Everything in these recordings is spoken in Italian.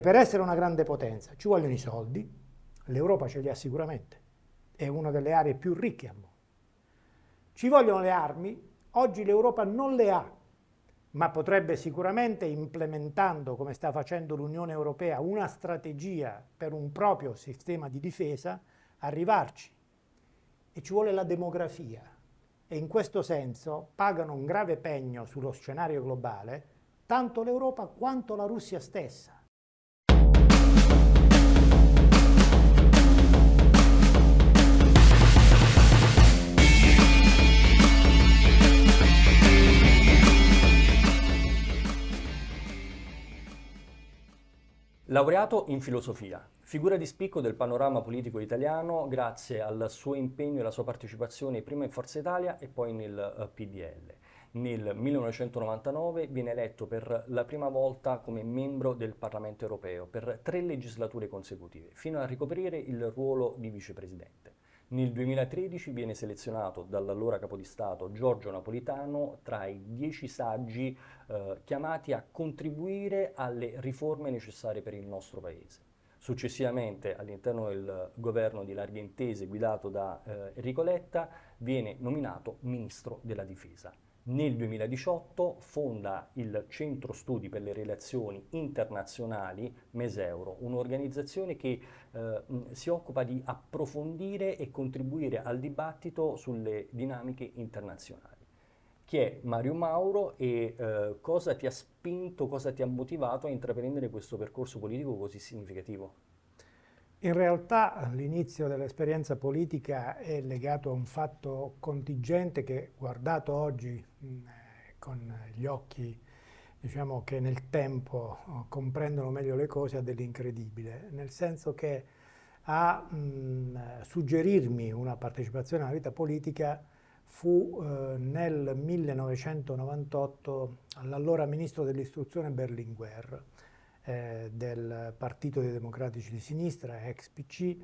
Per essere una grande potenza ci vogliono i soldi, l'Europa ce li ha sicuramente, è una delle aree più ricche al mondo. Ci vogliono le armi, oggi l'Europa non le ha, ma potrebbe sicuramente, implementando, come sta facendo l'Unione Europea, una strategia per un proprio sistema di difesa, arrivarci. E ci vuole la demografia. E in questo senso pagano un grave pegno sullo scenario globale tanto l'Europa quanto la Russia stessa. Laureato in filosofia, figura di spicco del panorama politico italiano grazie al suo impegno e alla sua partecipazione prima in Forza Italia e poi nel PDL. Nel 1999 viene eletto per la prima volta come membro del Parlamento europeo per 3 legislature consecutive, fino a ricoprire il ruolo di vicepresidente. Nel 2013 viene selezionato dall'allora capo di Stato Giorgio Napolitano tra i 10 saggi chiamati a contribuire alle riforme necessarie per il nostro Paese. Successivamente, all'interno del governo di larghe intese guidato da Enrico Letta, viene nominato Ministro della Difesa. Nel 2018 fonda il Centro Studi per le Relazioni Internazionali Meseuro, un'organizzazione che si occupa di approfondire e contribuire al dibattito sulle dinamiche internazionali. Chi è Mario Mauro e cosa ti ha spinto, cosa ti ha motivato a intraprendere questo percorso politico così significativo? In realtà l'inizio dell'esperienza politica è legato a un fatto contingente che, guardato oggi con gli occhi, diciamo, che nel tempo comprendono meglio le cose, ha dell'incredibile, nel senso che a suggerirmi una partecipazione alla vita politica fu nel 1998 all'allora ministro dell'istruzione Berlinguer, del Partito dei Democratici di Sinistra, ex PC,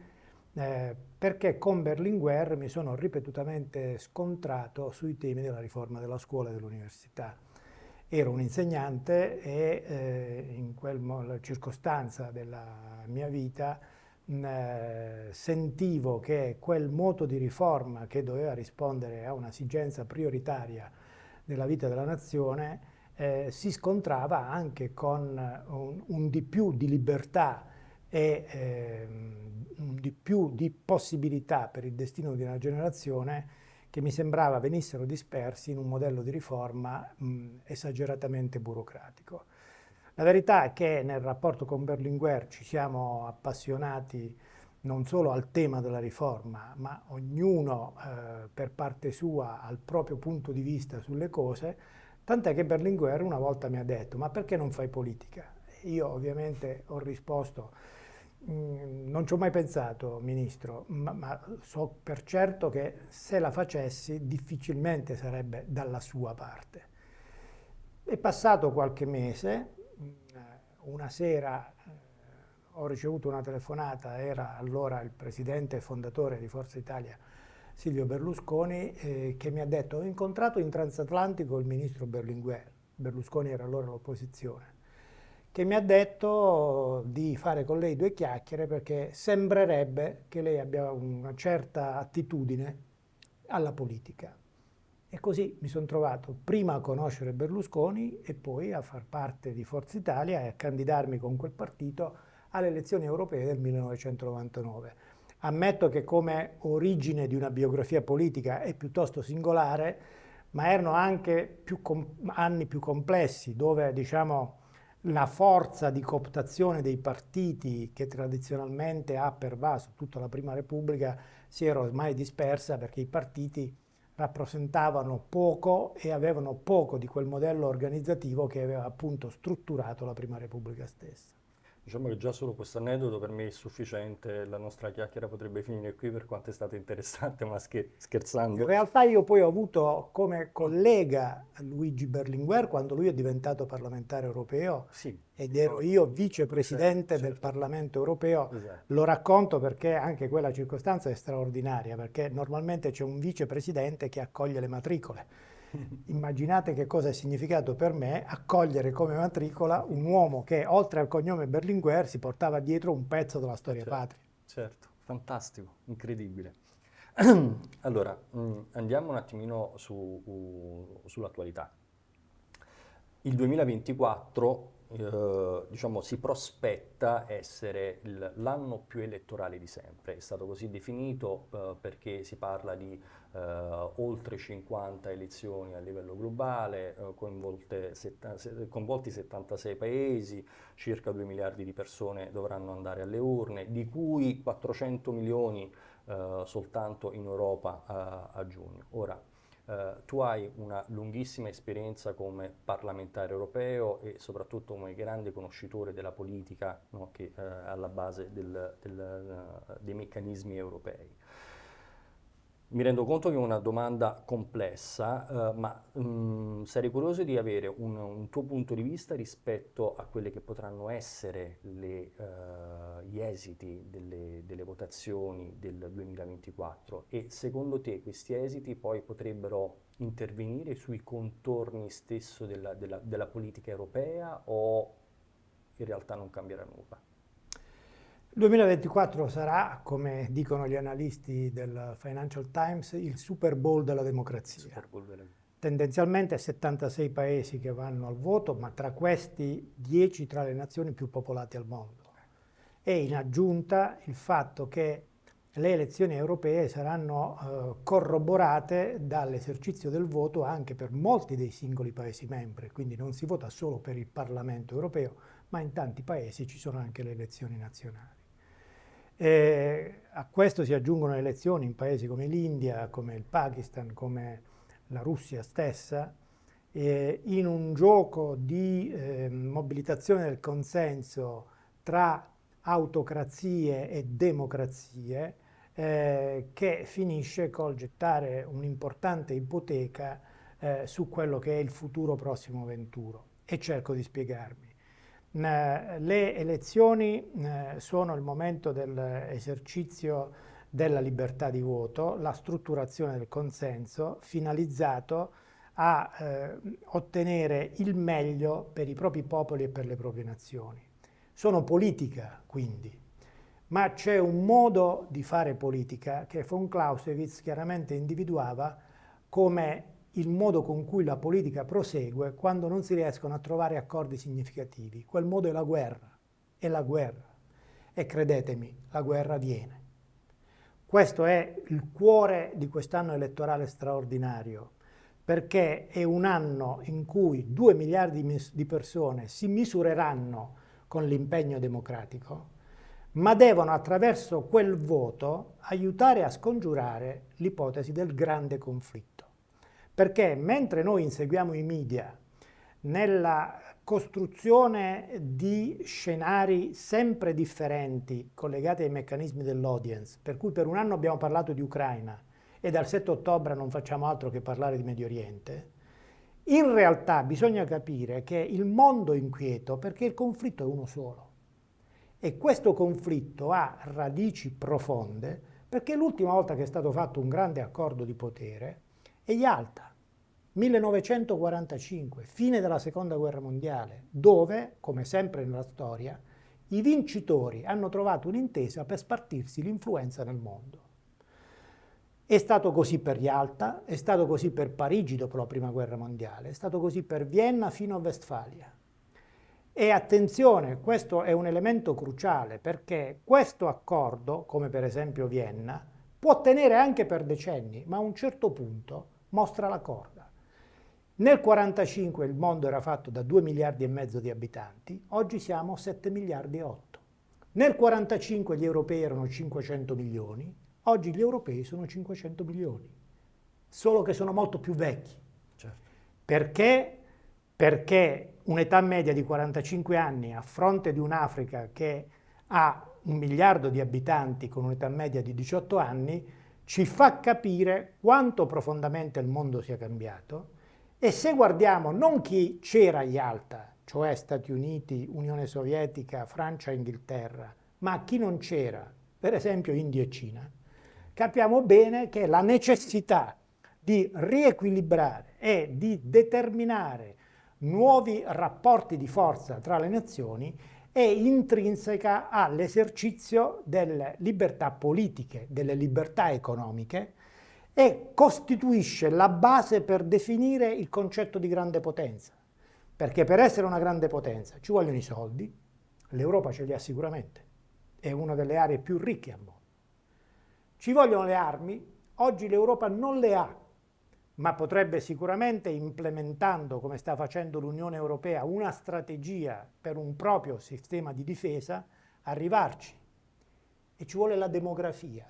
perché con Berlinguer mi sono ripetutamente scontrato sui temi della riforma della scuola e dell'università. Ero un insegnante e in quella circostanza della mia vita sentivo che quel moto di riforma che doveva rispondere a un'esigenza prioritaria della vita della nazione si scontrava anche con un di più di libertà e un di più di possibilità per il destino di una generazione che mi sembrava venissero dispersi in un modello di riforma esageratamente burocratico. La verità è che nel rapporto con Berlinguer ci siamo appassionati non solo al tema della riforma, ma ognuno per parte sua al proprio punto di vista sulle cose, tant'è che Berlinguer una volta mi ha detto: ma perché non fai politica? Io ovviamente ho risposto: non ci ho mai pensato, ministro, ma so per certo che se la facessi difficilmente sarebbe dalla sua parte. È passato qualche mese, una sera ho ricevuto una telefonata, era allora il presidente e fondatore di Forza Italia Silvio Berlusconi, che mi ha detto: ho incontrato in transatlantico il ministro Berlinguer, Berlusconi era allora all'opposizione, che mi ha detto di fare con lei 2 chiacchiere perché sembrerebbe che lei abbia una certa attitudine alla politica. E così mi sono trovato prima a conoscere Berlusconi e poi a far parte di Forza Italia e a candidarmi con quel partito alle elezioni europee del 1999. Ammetto che come origine di una biografia politica è piuttosto singolare, ma erano anche anni più complessi, dove diciamo la forza di cooptazione dei partiti che tradizionalmente ha pervaso tutta la Prima Repubblica si era ormai dispersa, perché i partiti rappresentavano poco e avevano poco di quel modello organizzativo che aveva appunto strutturato la Prima Repubblica stessa. Diciamo che già solo questo aneddoto per me è sufficiente, la nostra chiacchiera potrebbe finire qui per quanto è stato interessante, ma In scherzando. realtà io poi ho avuto come collega Luigi Berlinguer quando lui è diventato parlamentare europeo Sì, ed ero io vicepresidente del certo, Parlamento europeo. esatto. Lo racconto perché anche quella circostanza è straordinaria, perché normalmente c'è un vicepresidente che accoglie le matricole. Immaginate che cosa è significato per me accogliere come matricola un uomo che, oltre al cognome Berlinguer, si portava dietro un pezzo della storia Certo, patria. certo, fantastico, incredibile. Allora, andiamo un attimino sull'attualità. Il 2024, diciamo, si prospetta essere l'anno più elettorale di sempre. È stato così definito, perché si parla di oltre 50 elezioni a livello globale, coinvolti 76 paesi, circa 2 miliardi di persone dovranno andare alle urne, di cui 400 milioni soltanto in Europa a giugno. Ora, tu hai una lunghissima esperienza come parlamentare europeo e soprattutto come grande conoscitore della politica, no, che è alla base dei meccanismi europei. Mi rendo conto che è una domanda complessa, ma sarei curioso di avere un tuo punto di vista rispetto a quelle che potranno essere gli esiti delle votazioni del 2024 e secondo te questi esiti poi potrebbero intervenire sui contorni stesso della politica europea o in realtà non cambierà nulla? Il 2024 sarà, come dicono gli analisti del Financial Times, il Super Bowl della democrazia. Super Bowl delle- Tendenzialmente 76 paesi che vanno al voto, ma tra questi 10 tra le nazioni più popolate al mondo. E in aggiunta il fatto che le elezioni europee saranno corroborate dall'esercizio del voto anche per molti dei singoli Paesi membri, quindi non si vota solo per il Parlamento europeo, ma in tanti Paesi ci sono anche le elezioni nazionali. A questo si aggiungono le elezioni in Paesi come l'India, come il Pakistan, come la Russia stessa, in un gioco di mobilitazione del consenso tra autocrazie e democrazie che finisce col gettare un'importante ipoteca su quello che è il futuro prossimo venturo. E cerco di spiegarmi. Le elezioni sono il momento dell'esercizio della libertà di voto, la strutturazione del consenso finalizzato a ottenere il meglio per i propri popoli e per le proprie nazioni. Sono politica, quindi, ma c'è un modo di fare politica che von Clausewitz chiaramente individuava come il modo con cui la politica prosegue quando non si riescono a trovare accordi significativi. Quel modo è la guerra, è la guerra. E credetemi, la guerra viene. Questo è il cuore di quest'anno elettorale straordinario, perché è un anno in cui 2 miliardi di persone si misureranno con l'impegno democratico, ma devono attraverso quel voto aiutare a scongiurare l'ipotesi del grande conflitto. Perché mentre noi inseguiamo i media nella costruzione di scenari sempre differenti collegati ai meccanismi dell'audience, per cui per un anno abbiamo parlato di Ucraina e dal 7 ottobre non facciamo altro che parlare di Medio Oriente, in realtà bisogna capire che il mondo è inquieto perché il conflitto è uno solo. E questo conflitto ha radici profonde perché l'ultima volta che è stato fatto un grande accordo di potere è Yalta, 1945, fine della Seconda Guerra Mondiale, dove, come sempre nella storia, i vincitori hanno trovato un'intesa per spartirsi l'influenza nel mondo. È stato così per Yalta, è stato così per Parigi dopo la Prima Guerra Mondiale, è stato così per Vienna fino a Westfalia. E attenzione, questo è un elemento cruciale perché questo accordo, come per esempio Vienna, può tenere anche per decenni, ma a un certo punto mostra la corda. Nel 1945 il mondo era fatto da 2 miliardi e mezzo di abitanti, oggi siamo 7 miliardi e 8. Nel 1945 gli europei erano 500 milioni, oggi gli europei sono 500 milioni, solo che sono molto più vecchi. Certo. Perché? Perché un'età media di 45 anni a fronte di un'Africa che ha 1 miliardo di abitanti con un'età media di 18 anni ci fa capire quanto profondamente il mondo sia cambiato e se guardiamo non chi c'era a Yalta, cioè Stati Uniti, Unione Sovietica, Francia e Inghilterra, ma chi non c'era, per esempio India e Cina, capiamo bene che la necessità di riequilibrare e di determinare nuovi rapporti di forza tra le nazioni è intrinseca all'esercizio delle libertà politiche, delle libertà economiche e costituisce la base per definire il concetto di grande potenza. Perché per essere una grande potenza ci vogliono i soldi, l'Europa ce li ha sicuramente, è una delle aree più ricche al mondo. Ci vogliono le armi, oggi l'Europa non le ha, ma potrebbe sicuramente, implementando, come sta facendo l'Unione Europea, una strategia per un proprio sistema di difesa, arrivarci. E ci vuole la demografia.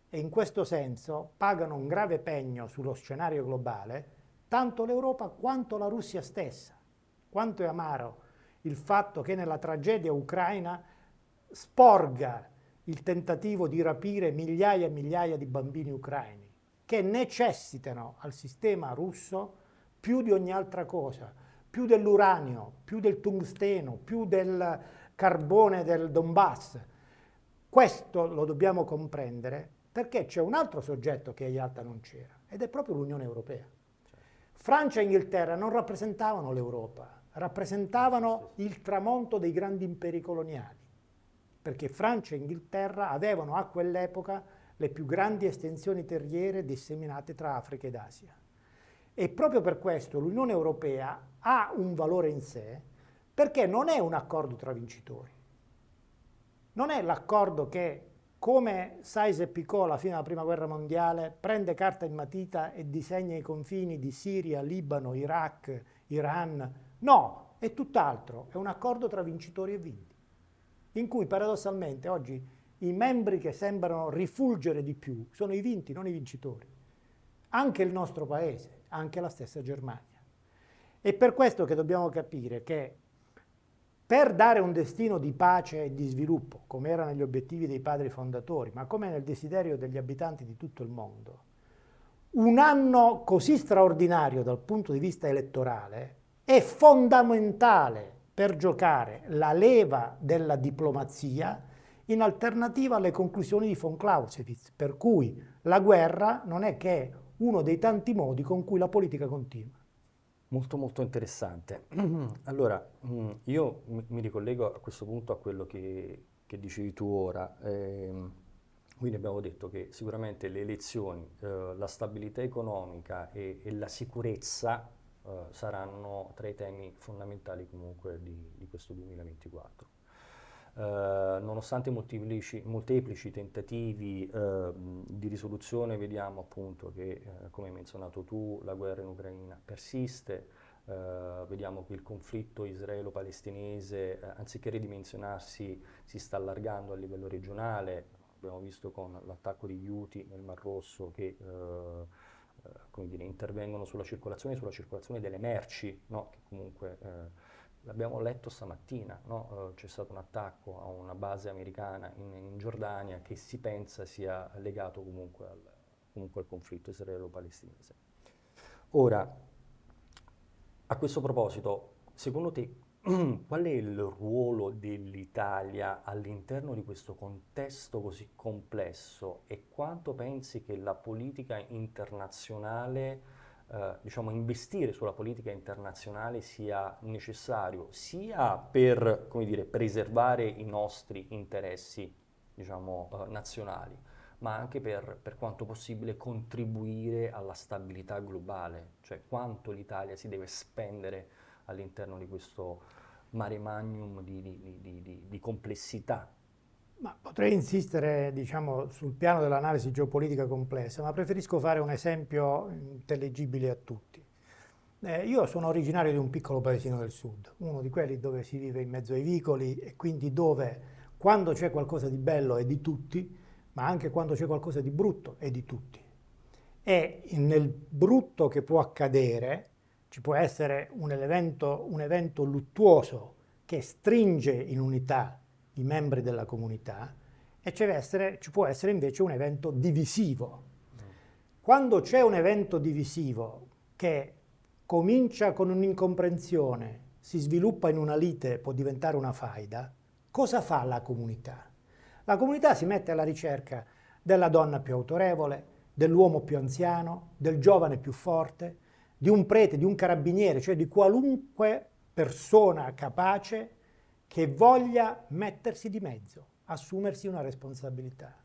E in questo senso pagano un grave pegno sullo scenario globale tanto l'Europa quanto la Russia stessa. Quanto è amaro il fatto che nella tragedia ucraina sporga il tentativo di rapire migliaia e migliaia di bambini ucraini che necessitano al sistema russo più di ogni altra cosa, più dell'uranio, più del tungsteno, più del carbone del Donbass. Questo lo dobbiamo comprendere perché c'è un altro soggetto che a Yalta non c'era ed è proprio l'Unione Europea. Francia e Inghilterra non rappresentavano l'Europa, rappresentavano il tramonto dei grandi imperi coloniali, perché Francia e Inghilterra avevano a quell'epoca le più grandi estensioni terriere disseminate tra Africa ed Asia. E proprio per questo l'Unione Europea ha un valore in sé, perché non è un accordo tra vincitori. Non è l'accordo che, come Sykes-Picot alla fine della Prima Guerra Mondiale, prende carta in matita e disegna i confini di Siria, Libano, Iraq, Iran. No, è tutt'altro, è un accordo tra vincitori e vinti, in cui paradossalmente oggi i membri che sembrano rifulgere di più sono i vinti, non i vincitori. Anche il nostro paese, anche la stessa Germania. È per questo che dobbiamo capire che per dare un destino di pace e di sviluppo, come era negli obiettivi dei padri fondatori, ma come nel desiderio degli abitanti di tutto il mondo, un anno così straordinario dal punto di vista elettorale è fondamentale per giocare la leva della diplomazia in alternativa alle conclusioni di von Clausewitz, per cui la guerra non è che uno dei tanti modi con cui la politica continua. Molto molto interessante. Allora, io mi ricollego a questo punto a quello che dicevi tu ora. Quindi abbiamo detto che sicuramente le elezioni, la stabilità economica e la sicurezza saranno tra i temi fondamentali comunque di questo 2024. Nonostante molteplici tentativi di risoluzione, vediamo appunto che, come hai menzionato tu, la guerra in Ucraina persiste, vediamo che il conflitto israelo-palestinese, anziché ridimensionarsi, si sta allargando a livello regionale. Abbiamo visto con l'attacco di Houthi nel Mar Rosso che come dire, intervengono sulla circolazione delle merci, no? Che comunque l'abbiamo letto stamattina, no? C'è stato un attacco a una base americana in Giordania che si pensa sia legato comunque al conflitto israelo-palestinese. Ora, a questo proposito, secondo te qual è il ruolo dell'Italia all'interno di questo contesto così complesso e quanto pensi che la politica internazionale, diciamo, investire sulla politica internazionale sia necessario sia per, come dire, preservare i nostri interessi, diciamo, nazionali, ma anche per quanto possibile contribuire alla stabilità globale, cioè quanto l'Italia si deve spendere all'interno di questo mare magnum di complessità. Ma potrei insistere, diciamo, sul piano dell'analisi geopolitica complessa, ma preferisco fare un esempio intelligibile a tutti. Io sono originario di un piccolo paesino del sud, uno di quelli dove si vive in mezzo ai vicoli e quindi dove quando c'è qualcosa di bello è di tutti, ma anche quando c'è qualcosa di brutto è di tutti. E nel brutto che può accadere ci può essere un evento luttuoso che stringe in unità i membri della comunità e ci può essere invece un evento divisivo. Quando c'è un evento divisivo che comincia con un'incomprensione, si sviluppa in una lite, può diventare una faida, cosa fa la comunità? La comunità si mette alla ricerca della donna più autorevole, dell'uomo più anziano, del giovane più forte, di un prete, di un carabiniere, cioè di qualunque persona capace che voglia mettersi di mezzo, assumersi una responsabilità.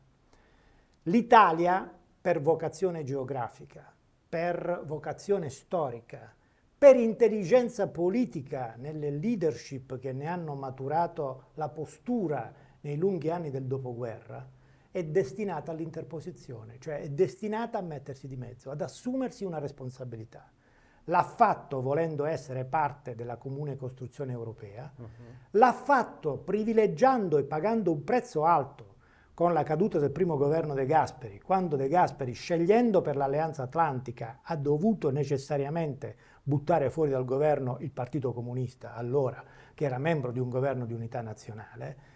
L'Italia, per vocazione geografica, per vocazione storica, per intelligenza politica nelle leadership che ne hanno maturato la postura nei lunghi anni del dopoguerra, è destinata all'interposizione, cioè è destinata a mettersi di mezzo, ad assumersi una responsabilità. L'ha fatto volendo essere parte della comune costruzione europea, l'ha fatto privilegiando e pagando un prezzo alto con la caduta del primo governo De Gasperi, quando De Gasperi, scegliendo per l'Alleanza Atlantica, ha dovuto necessariamente buttare fuori dal governo il Partito Comunista, allora, che era membro di un governo di unità nazionale,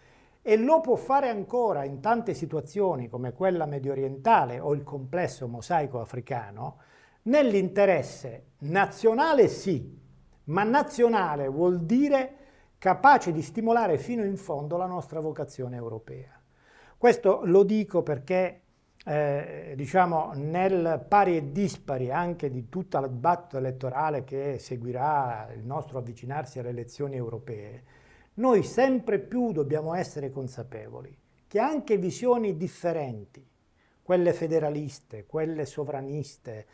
e lo può fare ancora in tante situazioni come quella mediorientale o il complesso mosaico africano, nell'interesse nazionale sì, ma nazionale vuol dire capace di stimolare fino in fondo la nostra vocazione europea. Questo lo dico perché diciamo, nel pari e dispari anche di tutta la dibattito elettorale che seguirà il nostro avvicinarsi alle elezioni europee, noi sempre più dobbiamo essere consapevoli che anche visioni differenti, quelle federaliste, quelle sovraniste,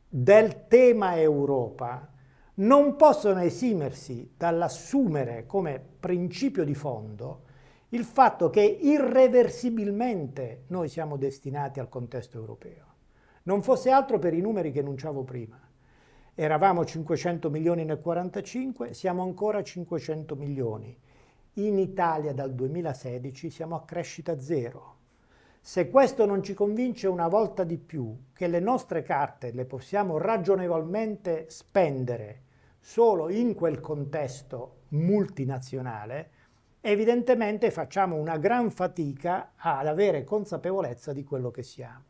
del tema Europa, non possono esimersi dall'assumere come principio di fondo il fatto che irreversibilmente noi siamo destinati al contesto europeo. Non fosse altro per i numeri che enunciavo prima. Eravamo 500 milioni nel 1945, siamo ancora 500 milioni. In Italia dal 2016 siamo a crescita zero. Se questo non ci convince una volta di più che le nostre carte le possiamo ragionevolmente spendere solo in quel contesto multinazionale, evidentemente facciamo una gran fatica ad avere consapevolezza di quello che siamo.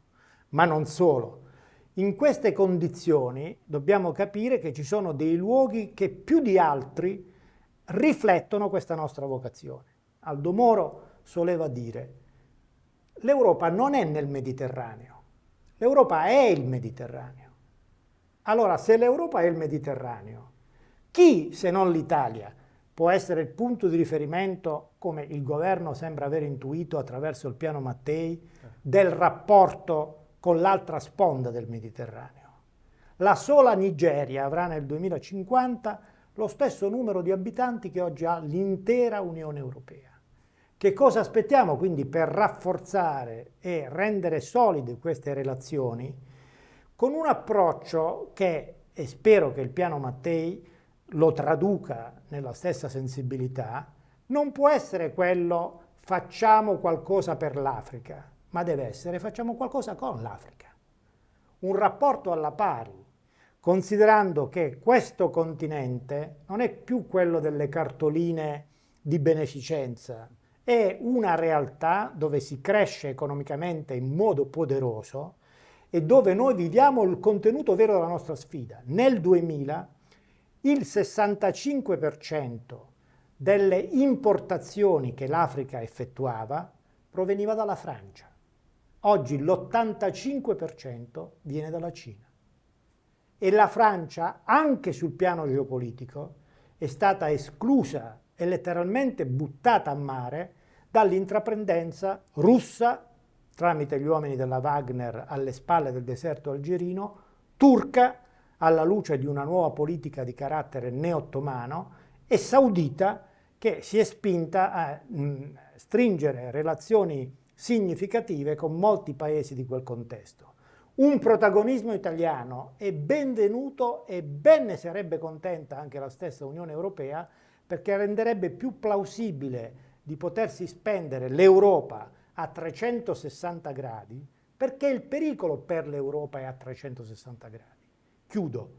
Ma non solo. In queste condizioni dobbiamo capire che ci sono dei luoghi che più di altri riflettono questa nostra vocazione. Aldo Moro soleva dire: l'Europa non è nel Mediterraneo, l'Europa è il Mediterraneo. Allora, se l'Europa è il Mediterraneo, chi, se non l'Italia, può essere il punto di riferimento, come il governo sembra aver intuito attraverso il piano Mattei, del rapporto con l'altra sponda del Mediterraneo? La sola Nigeria avrà nel 2050 lo stesso numero di abitanti che oggi ha l'intera Unione Europea. Che cosa aspettiamo quindi per rafforzare e rendere solide queste relazioni con un approccio che, e spero che il piano Mattei lo traduca nella stessa sensibilità, non può essere quello facciamo qualcosa per l'Africa, ma deve essere facciamo qualcosa con l'Africa. Un rapporto alla pari, considerando che questo continente non è più quello delle cartoline di beneficenza, è una realtà dove si cresce economicamente in modo poderoso e dove noi viviamo il contenuto vero della nostra sfida. Nel 2000 il 65% delle importazioni che l'Africa effettuava proveniva dalla Francia. Oggi l'85% viene dalla Cina. E la Francia, anche sul piano geopolitico, è stata esclusa e letteralmente buttata a mare dall'intraprendenza russa, tramite gli uomini della Wagner alle spalle del deserto algerino, turca, alla luce di una nuova politica di carattere neo-ottomano, e saudita, che si è spinta a stringere relazioni significative con molti paesi di quel contesto. Un protagonismo italiano è benvenuto e ben ne sarebbe contenta anche la stessa Unione Europea, perché renderebbe più plausibile di potersi spendere l'Europa a 360 gradi, perché il pericolo per l'Europa è a 360 gradi. Chiudo.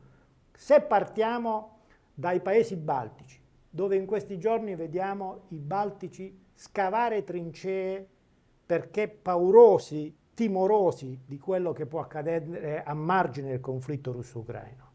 Se partiamo dai paesi baltici, dove in questi giorni vediamo i baltici scavare trincee perché paurosi, timorosi di quello che può accadere a margine del conflitto russo-ucraino,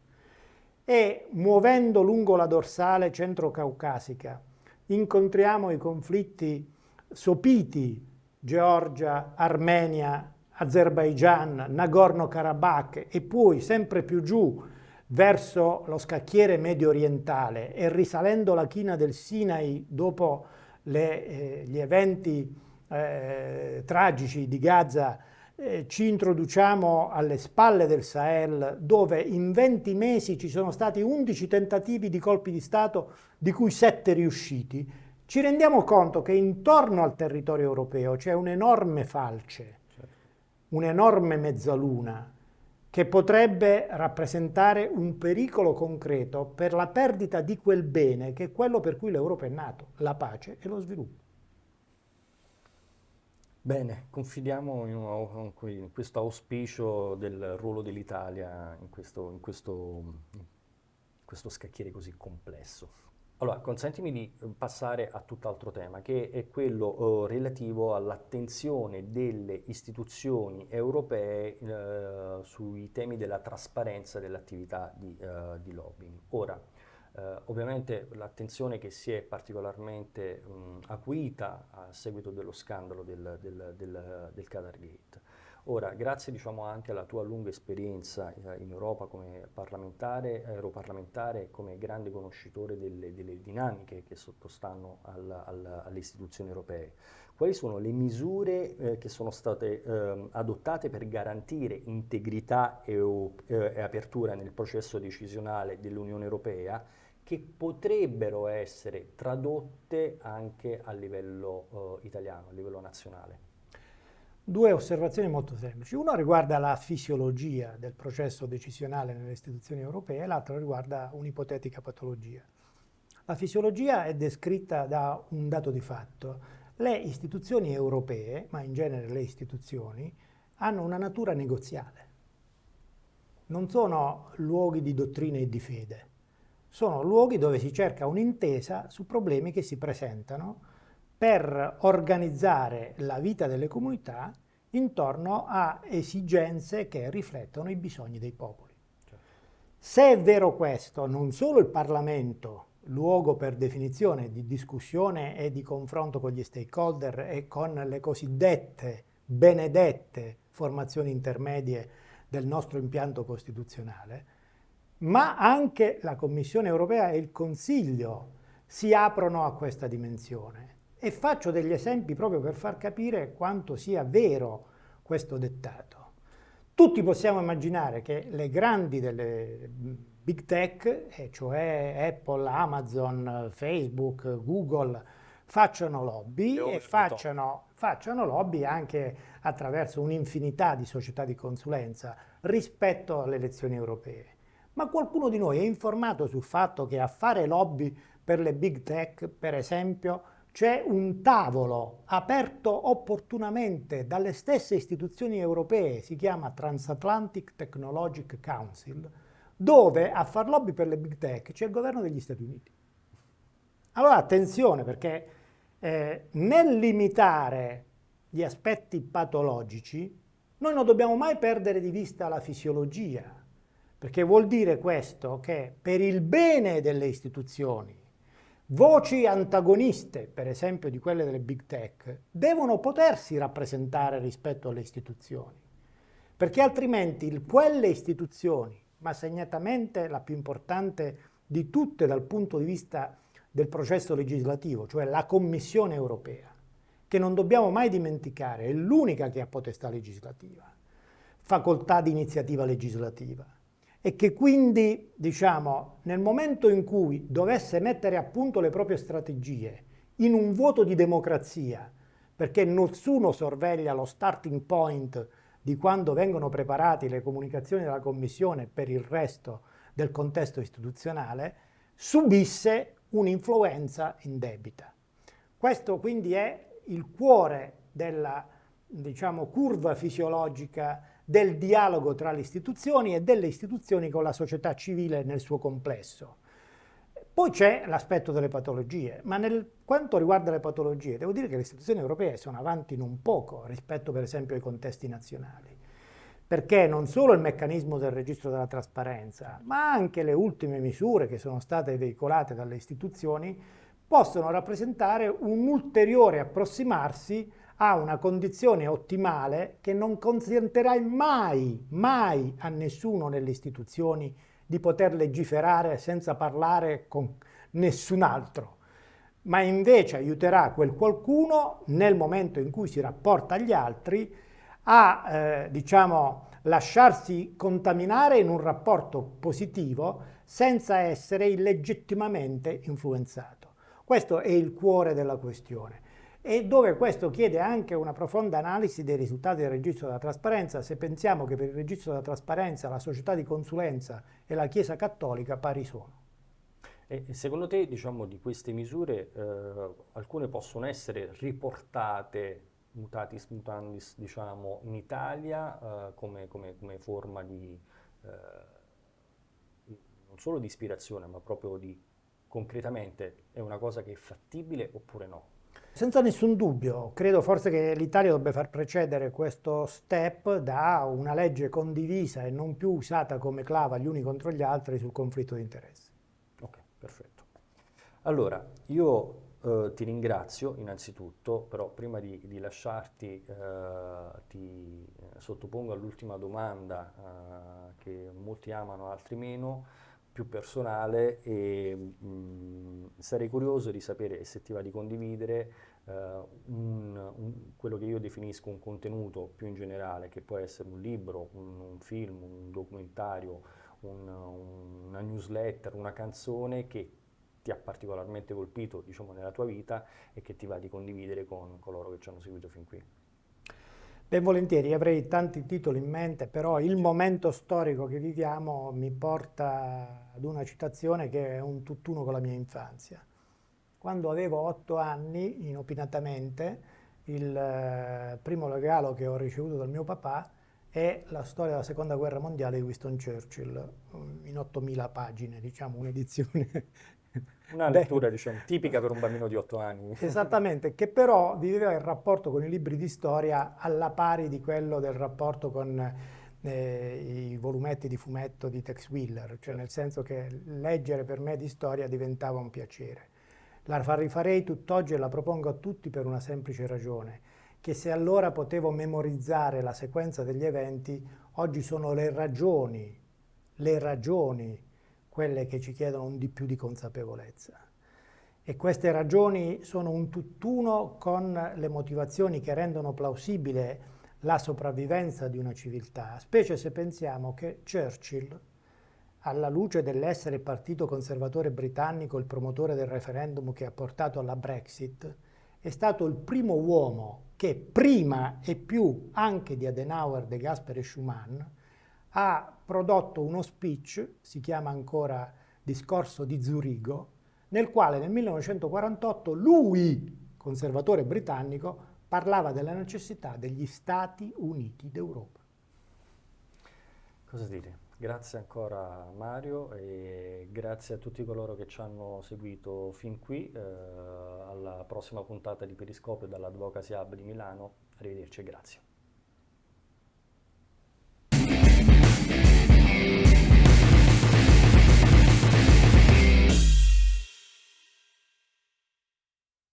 e muovendo lungo la dorsale centro-caucasica incontriamo i conflitti sopiti, Georgia, Armenia, Azerbaigian, Nagorno-Karabakh e poi sempre più giù verso lo scacchiere medio orientale e risalendo la china del Sinai dopo gli eventi tragici di Gaza, ci introduciamo alle spalle del Sahel, dove in 20 mesi ci sono stati 11 tentativi di colpi di Stato, di cui 7 riusciti, ci rendiamo conto che intorno al territorio europeo c'è un'enorme falce, un'enorme mezzaluna, che potrebbe rappresentare un pericolo concreto per la perdita di quel bene che è quello per cui l'Europa è nato, la pace e lo sviluppo. Bene, confidiamo in questo auspicio del ruolo dell'Italia in questo scacchiere così complesso. Allora, consentimi di passare a tutt'altro tema, che è quello relativo all'attenzione delle istituzioni europee sui temi della trasparenza dell'attività di lobbying. Ora, ovviamente l'attenzione che si è particolarmente acuita a seguito dello scandalo del Qatargate. Ora, grazie diciamo anche alla tua lunga esperienza in Europa come parlamentare, europarlamentare e come grande conoscitore delle dinamiche che sottostanno alle istituzioni europee, quali sono le misure che sono state adottate per garantire integrità e apertura nel processo decisionale dell'Unione Europea, che potrebbero essere tradotte anche a livello italiano, a livello nazionale? Due osservazioni molto semplici. Una riguarda la fisiologia del processo decisionale nelle istituzioni europee, l'altra riguarda un'ipotetica patologia. La fisiologia è descritta da un dato di fatto. Le istituzioni europee, ma in genere le istituzioni, hanno una natura negoziale. Non sono luoghi di dottrina e di fede. Sono luoghi dove si cerca un'intesa su problemi che si presentano per organizzare la vita delle comunità intorno a esigenze che riflettono i bisogni dei popoli. Se è vero questo, non solo il Parlamento, luogo per definizione di discussione e di confronto con gli stakeholder e con le cosiddette benedette formazioni intermedie del nostro impianto costituzionale, ma anche la Commissione europea e il Consiglio si aprono a questa dimensione. E faccio degli esempi proprio per far capire quanto sia vero questo dettato. Tutti possiamo immaginare che le grandi delle big tech, cioè Apple, Amazon, Facebook, Google, facciano lobby e facciano lobby anche attraverso un'infinità di società di consulenza rispetto alle elezioni europee. Ma qualcuno di noi è informato sul fatto che a fare lobby per le big tech, per esempio, c'è un tavolo aperto opportunamente dalle stesse istituzioni europee, si chiama Transatlantic Technologic Council, dove a far lobby per le big tech c'è il governo degli Stati Uniti. Allora attenzione, perché nel limitare gli aspetti patologici noi non dobbiamo mai perdere di vista la fisiologia, perché vuol dire questo che per il bene delle istituzioni voci antagoniste, per esempio di quelle delle big tech, devono potersi rappresentare rispetto alle istituzioni, perché altrimenti quelle istituzioni, ma segnatamente la più importante di tutte dal punto di vista del processo legislativo, cioè la Commissione europea, che non dobbiamo mai dimenticare, è l'unica che ha potestà legislativa, facoltà di iniziativa legislativa, e che quindi, diciamo, nel momento in cui dovesse mettere a punto le proprie strategie in un vuoto di democrazia, perché nessuno sorveglia lo starting point di quando vengono preparate le comunicazioni della Commissione per il resto del contesto istituzionale, subisse un'influenza indebita. Questo quindi è il cuore della, diciamo, curva fisiologica del dialogo tra le istituzioni e delle istituzioni con la società civile nel suo complesso. Poi c'è l'aspetto delle patologie, ma nel quanto riguarda le patologie, devo dire che le istituzioni europee sono avanti non poco rispetto per esempio ai contesti nazionali, perché non solo il meccanismo del registro della trasparenza, ma anche le ultime misure che sono state veicolate dalle istituzioni possono rappresentare un ulteriore approssimarsi a una condizione ottimale che non consentirà mai a nessuno nelle istituzioni di poter legiferare senza parlare con nessun altro, ma invece aiuterà quel qualcuno nel momento in cui si rapporta agli altri a, diciamo, lasciarsi contaminare in un rapporto positivo senza essere illegittimamente influenzato. Questo è il cuore della questione e dove questo chiede anche una profonda analisi dei risultati del registro della trasparenza. Se pensiamo che per il registro della trasparenza la società di consulenza e la Chiesa Cattolica pari sono. E secondo te, diciamo, di queste misure, alcune possono essere riportate mutatis mutandis, diciamo, in Italia, come forma di, non solo di ispirazione, ma proprio di concretamente è una cosa che è fattibile oppure no? Senza nessun dubbio, credo forse che l'Italia dovrebbe far precedere questo step da una legge condivisa e non più usata come clava gli uni contro gli altri sul conflitto di interessi. Ok, perfetto. Allora, io ti ringrazio innanzitutto, però prima di lasciarti ti sottopongo all'ultima domanda che molti amano, altri meno, più personale e sarei curioso di sapere e se ti va di condividere quello che io definisco un contenuto più in generale, che può essere un libro, un film, un documentario, una newsletter, una canzone che ti ha particolarmente colpito, diciamo, nella tua vita e che ti va di condividere con coloro che ci hanno seguito fin qui. Ben volentieri, avrei tanti titoli in mente, però il momento storico che viviamo mi porta ad una citazione che è un tutt'uno con la mia infanzia. Quando avevo 8 anni, inopinatamente, il primo regalo che ho ricevuto dal mio papà è la storia della seconda guerra mondiale di Winston Churchill, in 8000 pagine, diciamo un'edizione. Una Beh, lettura, diciamo, tipica per un bambino di 8 anni. esattamente, che però viveva il rapporto con i libri di storia alla pari di quello del rapporto con i volumetti di fumetto di Tex Willer, cioè nel senso che leggere per me di storia diventava un piacere. La rifarei tutt'oggi e la propongo a tutti per una semplice ragione, che se allora potevo memorizzare la sequenza degli eventi, oggi sono le ragioni, quelle che ci chiedono un di più di consapevolezza. E queste ragioni sono un tutt'uno con le motivazioni che rendono plausibile la sopravvivenza di una civiltà, specie se pensiamo che Churchill, alla luce dell'essere partito conservatore britannico il promotore del referendum che ha portato alla Brexit, è stato il primo uomo che prima e più anche di Adenauer, De Gasperi e Schuman ha prodotto uno speech, si chiama ancora Discorso di Zurigo, nel quale nel 1948 lui, conservatore britannico, parlava della necessità degli Stati Uniti d'Europa. Cosa dire? Grazie ancora Mario e grazie a tutti coloro che ci hanno seguito fin qui. Alla prossima puntata di Periscopio dall'Advocacy Hub di Milano. Arrivederci e grazie.